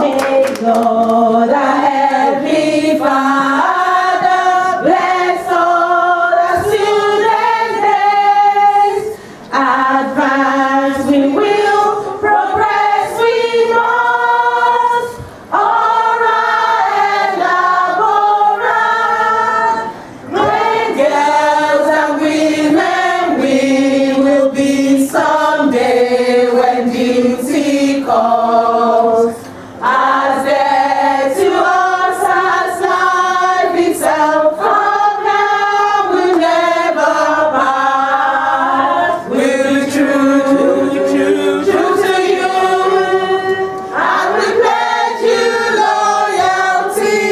May God our Heavenly Father bless all the students' days. Advance we will, progress we must. Ora and Abora, great girls and women we will be someday when duty calls. As dear to us as life itself, from now will never pass. We'll be true to you, and we pledge you loyalty.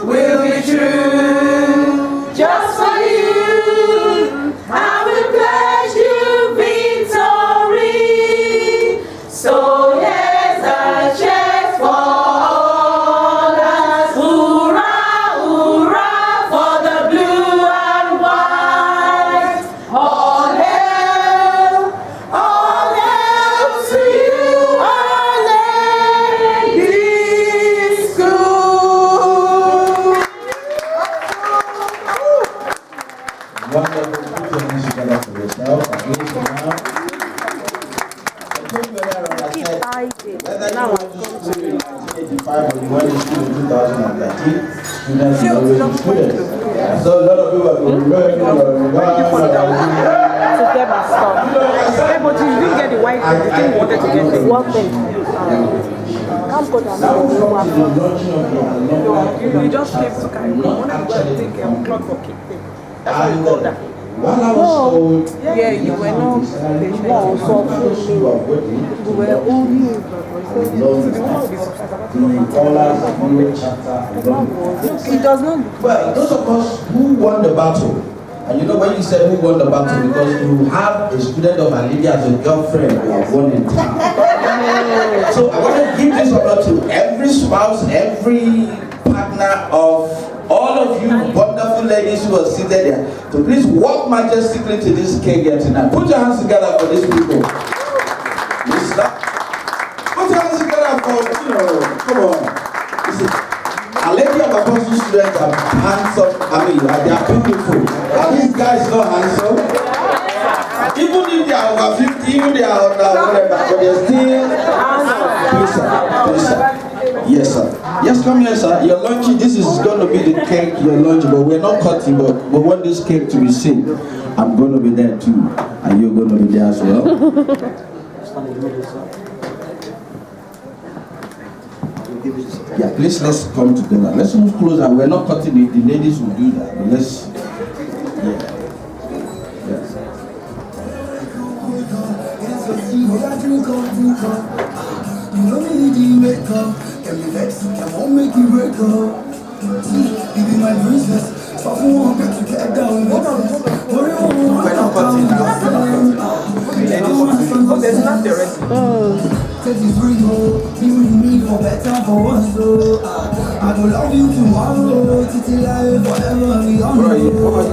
We'll be true just for you, and we pledge you victory. So here's a cheers for OLASS. Hurrah, hurrah for the blue and white. All hail to you, our ladies' school. Wonderful. Put your hands together for yourself. Again, for now. I told you earlier on, I said, whether you went to school in 1985 or you went to school in 2013, students will always be students. So a lot of people are going, To get my stuff. Hey, but you didn't get the white thing. You didn't wanted to get the what thing? Come go down. now we come to the launching of the alumni. You just came to carry me. When I go and take a clock for kick thing. That's why you And go there. while I was told, Yeah, you were not patient. so we were waiting. We were only The OLASS Ijebu chapter alumni. It does not look Well, those of us who won the battle, and you know when you said who won the battle, because you have a student of Alivia as a girlfriend who have won in town. So I want to give this honor to every spouse, every partner of all of you wonderful ladies who are seated there. So please walk majestically to this cake here tonight. Put your hands together for these people. Mister. Put your hands together for, come on. Listen. A lady of Apostle students are handsome. I mean, they are beautiful. Are these guys not handsome? Even if they are over 50, even they are under whatever, but they're still handsome. Please, sir. Please, sir. Yes, sir. Yes, come here, sir. You're lunching. This is going to be the cake you're lunching, but we're not cutting, but we want this cake to be seen. I'm going to be there too, and you're going to be there as well. Yeah, please, let's come together. Let's move closer. We're not cutting it. The ladies will do that, but let's. Yeah. Yes. You know me the makeup, can be vexed, can won't make you break up. See, you be my princess, so I won't get to get down. We're not cutting now. There's not the rest. Take this free home, be with me for better, for worse. So I go love you tomorrow, titi life, forever, we on the road.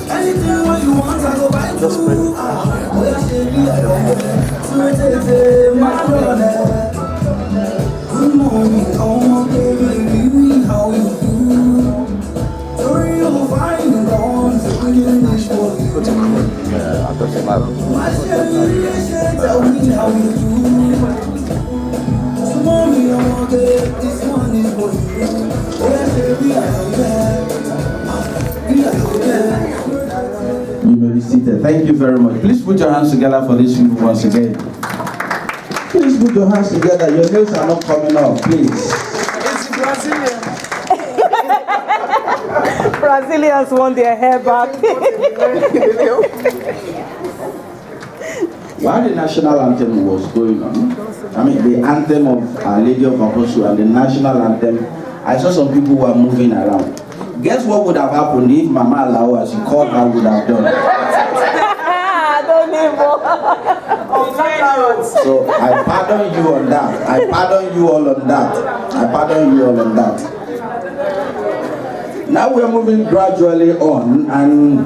Anything what you want, I go buy you. Oh, yeah, baby, I don't know. My brother. Good morning, oh, baby, how you do? Sorry, you'll find the dawn, singing this for you. My baby, tell me how you do. So, mommy, I'm okay, this one is for you. Oh, yeah, baby, I don't You may be seated. Thank you very much. Please put your hands together for these people once again. Please put your hands together. Your nails are not coming off, please. It's Brazilian. Brazilians want their hair back. While the national anthem was going on, I mean the anthem of Our Lady of Apostle and the national anthem, I saw some people who were moving around. Guess what would have happened if Mama Alao, as you called her, would have done? Don't even. So I pardon you on that. I pardon you all on that. I pardon you all on that. Now we are moving gradually on, and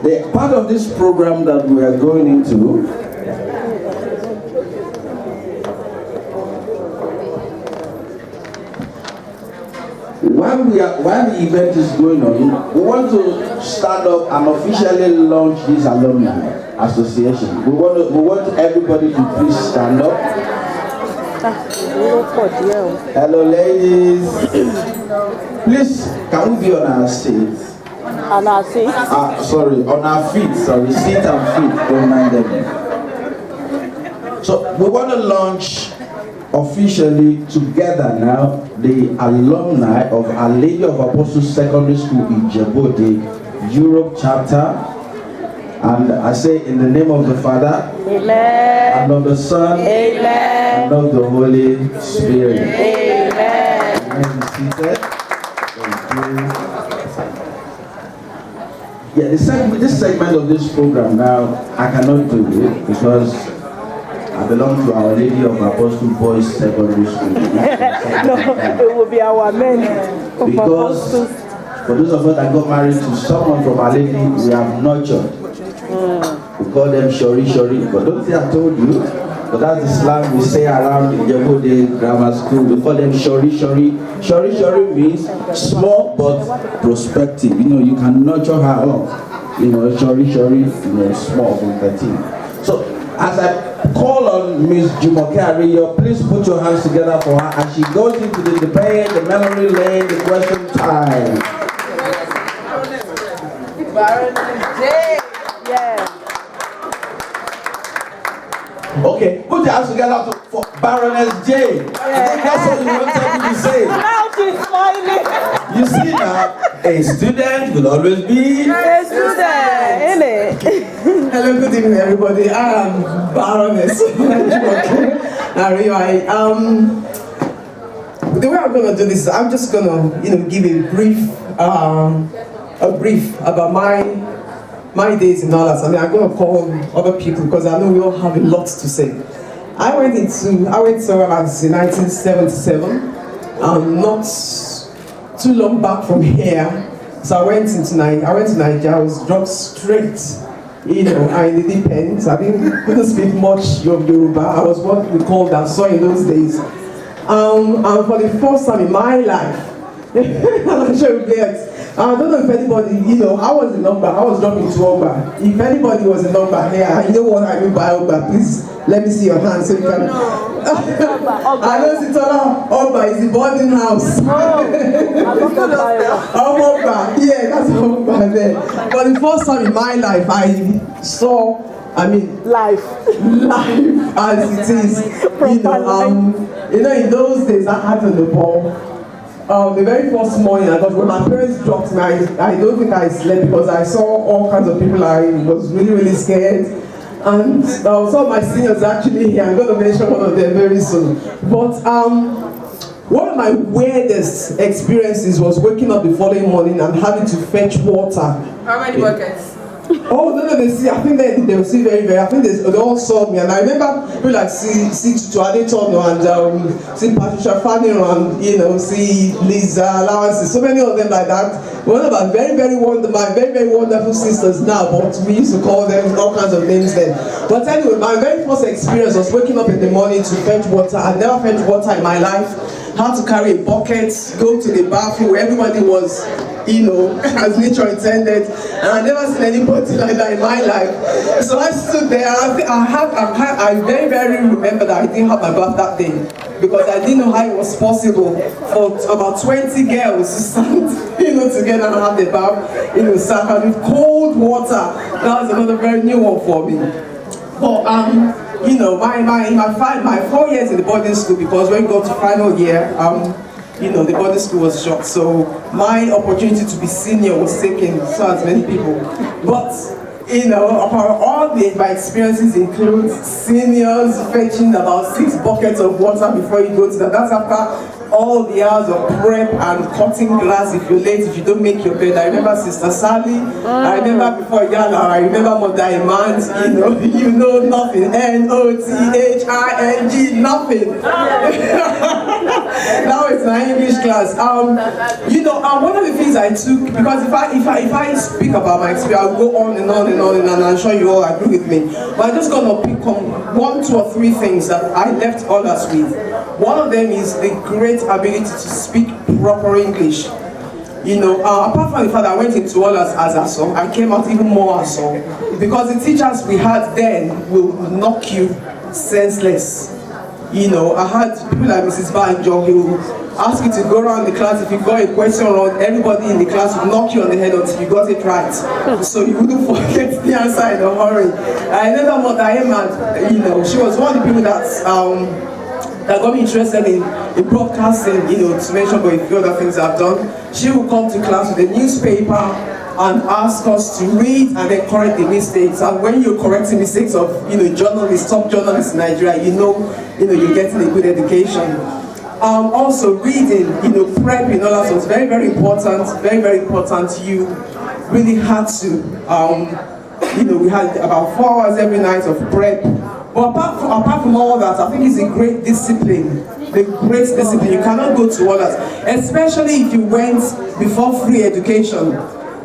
the part of this program that we are going into while the event is going on, we want to stand up and officially launch this alumni association. We want everybody to please stand up. Hello, ladies. Please, can we be on our seats? On our seat? Sorry, on our feet. Sorry, seat and feet. Don't mind them. So we want to launch officially together now the alumni of Our Lady of Apostles Secondary School Ijebu Ode Europe chapter. And I say in the name of the Father, Amen, and of the Son, Amen, and of the Holy Spirit. Amen. Amen. Be seated. Thank you. Yeah, this segment of this program now, I cannot do it because I belong to Our Lady of Apostles Boys Secondary School. No, it will be our men of Because Apostles. for those of us that got married to someone from Our Lady, we have nurtured. We call them shori, but don't think I told you. But that's the slang we say around Ijebu Ode Grammar School. We call them shori. Shori means small but prospective. You know, you can nurture her up. You know, shori, you know, small from 13. So as I call on Miss Jumoke Ariyo, please put your hands together for her as she goes into the debate, the memory lane, the question time. Yeah. Okay, put your hands together for Baroness J. I think that's what you wanted me to say. Now she's smiling. You see now, a student will always be A student, innit? Hello, good evening, everybody. I am Baroness. The way I'm gonna do this, I'm just gonna, give a brief about my days in OLASS. I mean, I'm gonna call other people because I know we all have a lot to say. I went to OLASS in 1977. Not too long back from here. So I went to Nigeria. I was dropped straight, in the deep end. I couldn't speak much of Yoruba. I was what we called Daso in those days. And for the first time in my life, I'm sure you get. I don't know if anybody, I was the number. I was dropping to Ogba. If anybody was a number here, you know what I mean by Ogba. Please let me see your hand so you can. I know Sitola Ogba is the boarding house. Ogba, yeah, that's Ogba there. For the first time in my life, I saw. Life as it is. In those days, I had on the ball. The very first morning, when my parents dropped me, I don't think I slept because I saw all kinds of people. I was really, really scared. And some of my seniors actually here. I'm going to mention one of them very soon. But one of my weirdest experiences was waking up the following morning and having to fetch water. How many buckets? Oh, no, they see. I think they will see very, very. I think they all saw me, and I remember people like see Tutu Adetono and see Patricia Fanning and see Lisa Allowances. So many of them like that. One of my very, very wonderful sisters now, but we used to call them all kinds of names then. But anyway, my very first experience was waking up in the morning to fetch water. I never fetched water in my life. Had to carry a bucket, go to the bathroom where everybody was, as nature intended, and I never seen anybody like that in my life. So I stood there. I very, very remember that I didn't have my bath that day because I didn't know how it was possible for about 20 girls to stand, together and have the bath, sat with cold water. That was another very new one for me. But my 4 years in the boarding school, because when we got to final year, the boarding school was short, so my opportunity to be senior was taken, so as many people. But all my experiences include seniors fetching about 6 buckets of water before you go to that. That's after all the hours of prep and cutting grass if you're late, if you don't make your bed. I remember Sister Sally, I remember before Yala, I remember Mother Iman, nothing, N-O-T-H-I-N-G, nothing. Now it's an English class. One of the things I took, because if I speak about my experience, I'll go on and on and on, and I'm sure you all agree with me. But I'm just gonna pick on 1, 2, or 3 things that I left OLASS with. One of them is the great ability to speak proper English. Apart from the fact that I went into OLASS as a son, I came out even more as son, because the teachers we had then will knock you senseless. I had people like Mrs. Banjo who ask you to go around the class. If you got a question wrong, everybody in the class would knock you on the head until you got it right, so you wouldn't forget the answer in a hurry. I never met Emma. She was one of the people that got me interested in broadcasting, to mention but a few other things I've done. She would come to class with a newspaper and ask us to read and then correct the mistakes. And when you're correcting mistakes of, journalists, top journalists in Nigeria, you're getting a good education. Also reading, prepping, all that was very, very important, very, very important. You really had to, we had about 4 hours every night of prep. But apart from all that, I think it's a great discipline. The great discipline. You cannot go to OLASS, especially if you went before free education.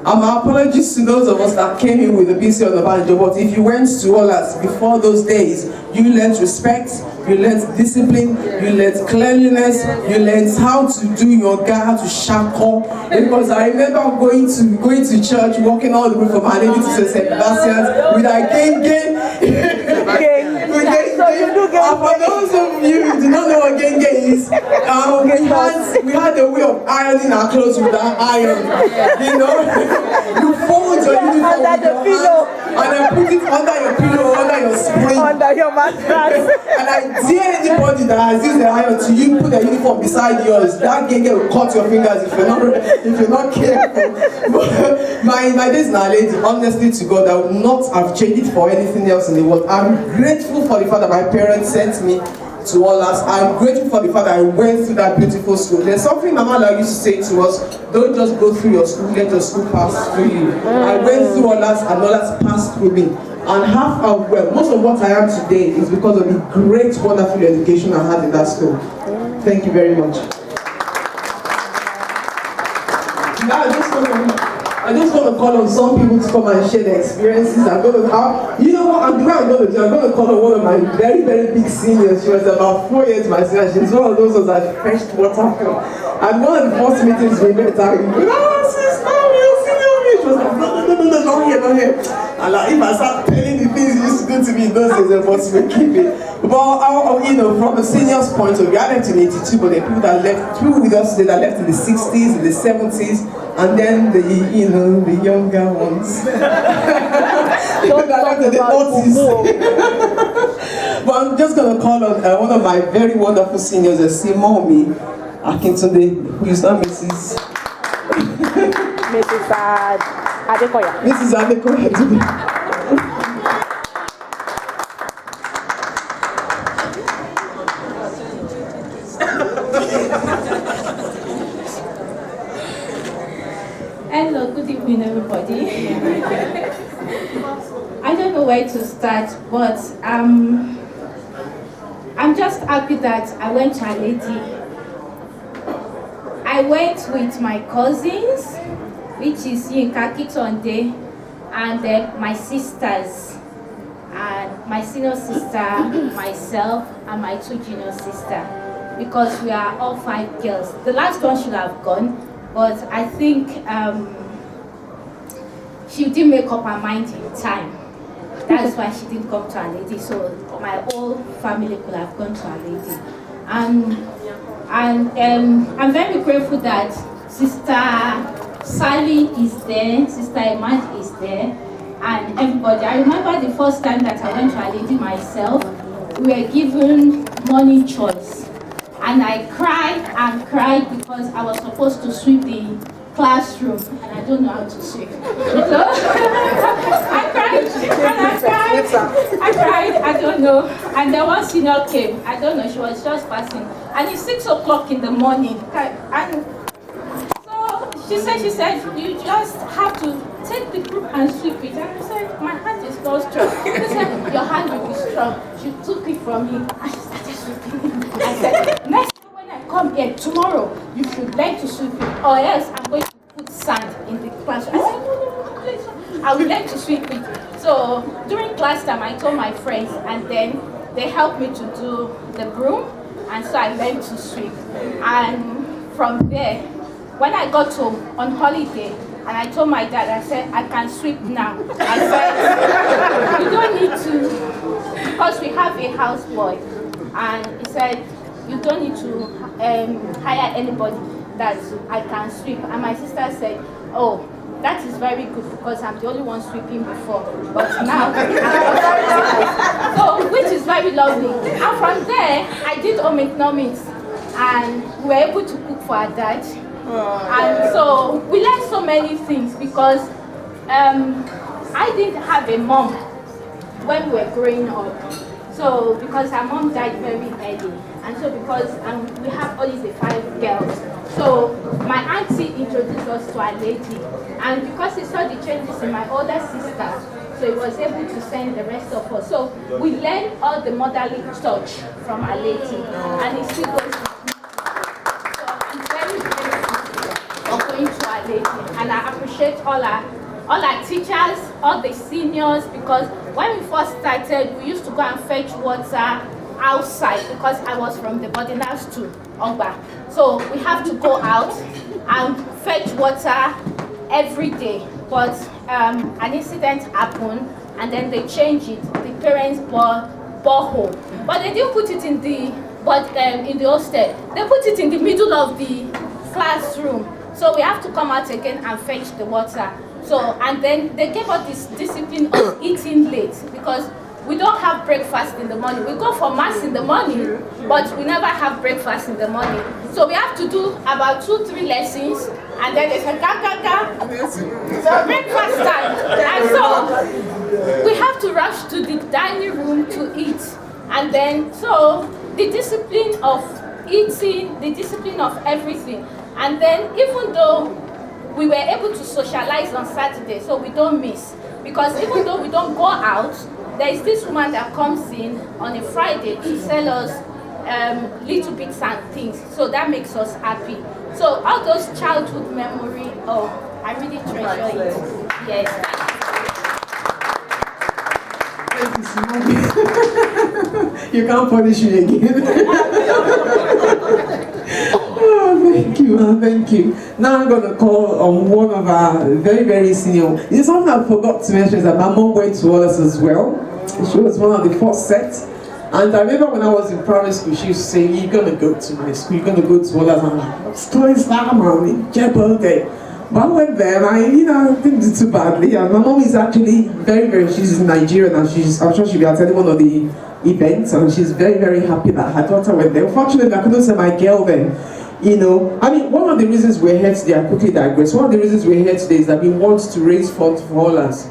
My apologies to those of us that came in with the BC on the banjo, but if you went to OLASS before those days, you learned respect, you learned discipline, you learned cleanliness, you learned how to do your how to shackle. Because I remember going to church, walking all the way from Aledi to St. Sebastian's with a gang. And for those of you who do not know what gang is, we had a way of ironing our clothes with that iron. You fold your uniform with your hand and then put it under your pillow, under your spring, under your mattress. And I dare anybody that has used the iron to you put the uniform beside yours. That gang will cut your fingers if you're not careful. But my days now, lady, honestly to God, I would not have changed it for anything else in the world. I'm grateful for the fact that my parents sent me to OLASS. I'm grateful for the fact that I went through that beautiful school. There's something Mama La used to say to us: don't just go through your school, let your school pass through you. I went through OLASS and OLASS passed through me. And most of what I am today is because of the great, wonderful education I had in that school. Thank you very much. Now I just want to call on some people to come and share their experiences. I'm going to have, the way I'm going to do, I'm going to call on one of my very, very big seniors. She was about 4 years my senior. She's one of those that fetched water from. And one of the first meetings we met, I was she was like, no, not here. And like, if I start telling the things you used to do to me in those days, but we keep it. But from a senior's point of view, I left in '82, but there are people with us today that left in the '60s, in the '70s, and then the younger ones. People that left in the '40s. But I'm just going to call on one of my very wonderful seniors, Simomi Akintunde, who is now Mrs. Mrs. Adekoya. Mrs. Adekoya. Hello, good evening, everybody. I don't know where to start, but I'm just happy that I went to Aledi. I went with my cousins, which is Yinka Kitonde, and my sisters, and my senior sister, myself, and my 2 junior sisters, because we are all 5 girls. The last one should have gone, but I think she didn't make up her mind in time. That's why she didn't come to Aledi, so my whole family could have gone to Aledi. And I'm very grateful that Sister Sally is there, Sister Imad is there, and everybody. I remember the first time that I went to Aledi myself, we were given morning choice. And I cried because I was supposed to sweep the classroom, and I don't know how to sweep. So I cried, I don't know. And then one senior came, I don't know, she was just passing. And it's 6 o'clock in the morning. And so she said, you just have to take the group and sweep it. And I said, my hand is not strong. She said, your hand will be strong. She took it from me and she started sweeping. I said, next time when I come here tomorrow, you should learn to sweep it, or else I'm going to put sand in the classroom. I said, no, please, I will learn to sweep it. So during class time, I told my friends, and then they helped me to do the broom, and so I learned to sweep. And from there, when I got home on holiday, and I told my dad, I said, I can sweep now. I said, you don't need to, because we have a houseboy. And he said, you don't need to hire anybody that I can sweep. And my sister said, oh, that is very good because I'm the only one sweeping before. But now, so, which is very lovely. And from there, I did home economics. And we were able to cook for our dad. And so we learned so many things because I didn't have a mom when we were growing up. So because our mom died very early, and so because we have only the 5 girls, so my auntie introduced us to our lady, and because he saw the changes in my older sister, so he was able to send the rest of us. So we learned all the motherly touch from our lady, and it still goes. Going to our lady, and I appreciate all our teachers, all the seniors, because when we first started, we used to go and fetch water outside because I was from the boarding house to Ogba. So we have to go out and fetch water every day. But an incident happened, and then they changed it. The parents borehole, but they didn't put it in the hostel. They put it in the middle of the classroom. So we have to come out again and fetch the water. So, and then they gave us this discipline of eating late because we don't have breakfast in the morning. We go for mass in the morning, but we never have breakfast in the morning. So we have to do about 2-3 lessons, and then they say, so breakfast time. And so we have to rush to the dining room to eat. And then, so the discipline of eating, the discipline of everything. And then even though we were able to socialize on Saturday, so we don't miss. Because even though we don't go out, there is this woman that comes in on a Friday to sell us little bits and things. So that makes us happy. So all those childhood memory, oh, I really treasure it. Yes. You can't punish me again. Oh, thank you, man, thank you. Now I'm going to call on one of our very, very senior. It's something I forgot to mention is that my mom went to OLASS as well. She was one of the first sets. And I remember when I was in primary school, she used to say, you're going to go to my school, you're going to go to OLASS. I'm like, school is that, man, in Ijebu Ode. But I went there and I didn't do too badly. And my mom is actually very, very, she's in Nigeria and I'm sure she'll be attending one of the events, and she's very, very happy that her daughter went there. Unfortunately, I couldn't send my girl then. I mean, one of the reasons we're here today, I quickly digress, one of the reasons we're here today is that we want to raise funds for OLASS.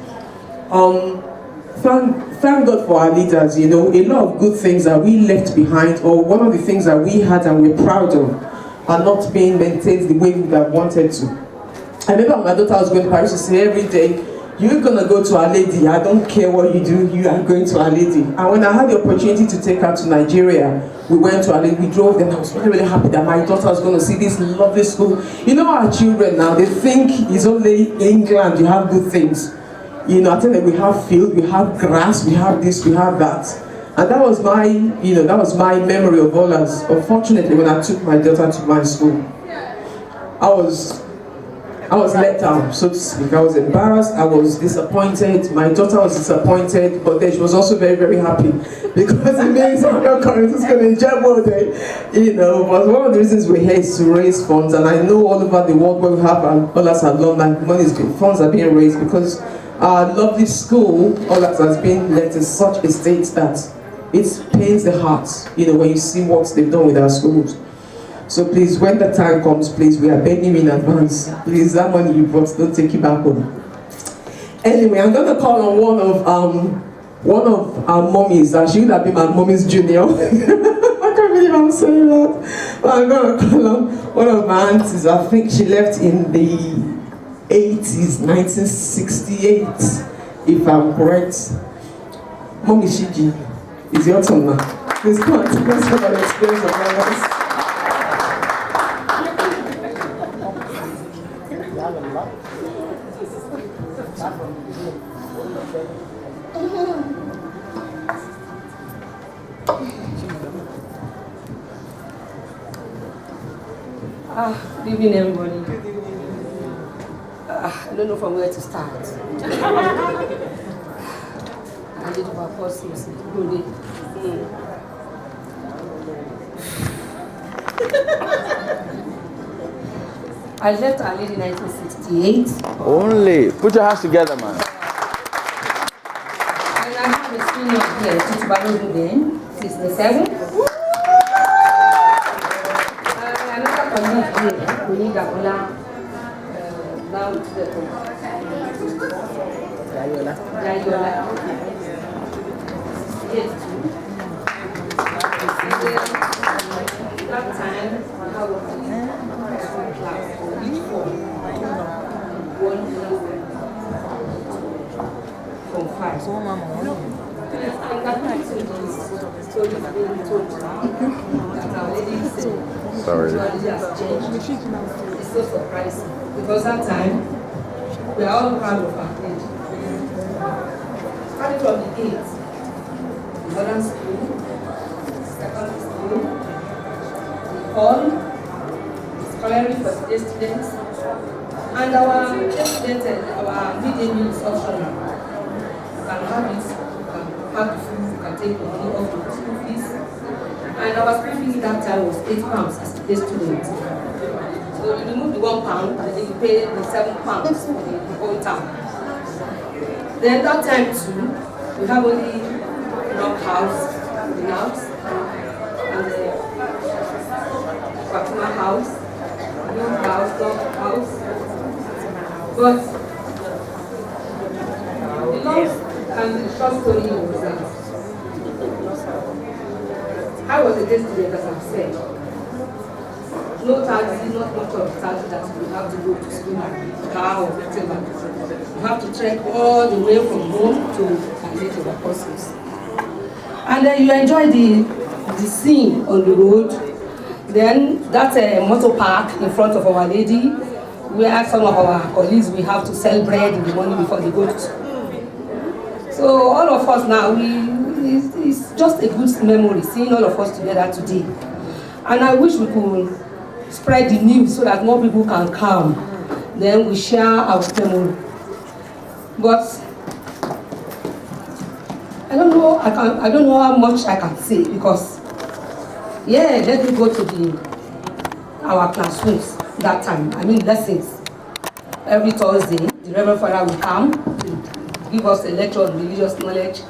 Thank God for our leaders, a lot of good things that we left behind, or one of the things that we had and we're proud of, are not being maintained the way we would have wanted to. I remember when my daughter was going to Paris, she said every day, you're going to go to Our Lady, I don't care what you do, you are going to Our Lady. And when I had the opportunity to take her to Nigeria, we went to Our Lady, we drove there, and I was really, really happy that my daughter was going to see this lovely school. Our children now, they think it's only England, you have good things. I tell them we have field, we have grass, we have this, we have that. And that was my, that was my memory of OLASS. Unfortunately, when I took my daughter to my school, I was let down, so to speak. I was embarrassed, I was disappointed, my daughter was disappointed, but then she was also very, very happy because it means I'm not going to school in Ijebu Ode, But one of the reasons we're here is to raise funds, and I know all over the world where we have OLASS alumni, funds are being raised because our lovely school, OLASS, has been left in such a state that it pains the heart, when you see what they've done with our schools. So please, when the time comes, please, we are begging you in advance. Please, that money you brought, don't take it back home. Anyway, I'm going to call on one of our mummies. She would have been my mummy's junior. I can't believe I'm saying that. But I'm going to call on one of my aunties. I think she left in the 80s, 1968, if I'm correct. Mommy Shiji, it's your turn now. Please come on, tell us about the experience of OLASS. Good evening, everybody. I don't know from where to start. I did about apostles. Good. I left Our Lady in 1968. Only. Put your hands together, man. And I have a senior here, Tito Balogun then, 67. Another colleague here, Colleague Akola, now to the top. Jayola. Yes, too. That time, I was in class for each form. One from 5. Sorry. It's so surprising because that time we are all proud of our age. Starting from the gate, modern school, secondary school, the hall, scholarly for the students, and our students and our midday meal is optional. You can have it, you can have the food, you can take the money off the school fees. And our school fees that time was £8 as a day student. So you remove the £1 and then you pay the £7 for the whole term. Then that time too, we have only knock house, the house, and the Fatima house, new house, dog house. But the long and the short story was that I was a day student, as I've said. No taxi, not much of taxi that you have to go to school, car or whatever. You have to trek all the way from home to Our Lady of the Apostles. And then you enjoy the scene on the road. Then that's a motor park in front of Our Lady, where some of our colleagues will have to sell bread in the morning before they go to school. So all of us now, it's just a good memory seeing all of us together today. And I wish we could spread the news so that more people can come. Then we share our memory. But I don't know how much I can say because let me go to our classrooms that time. I mean lessons. Every Thursday, the Reverend Father will come to give us a lecture on religious knowledge.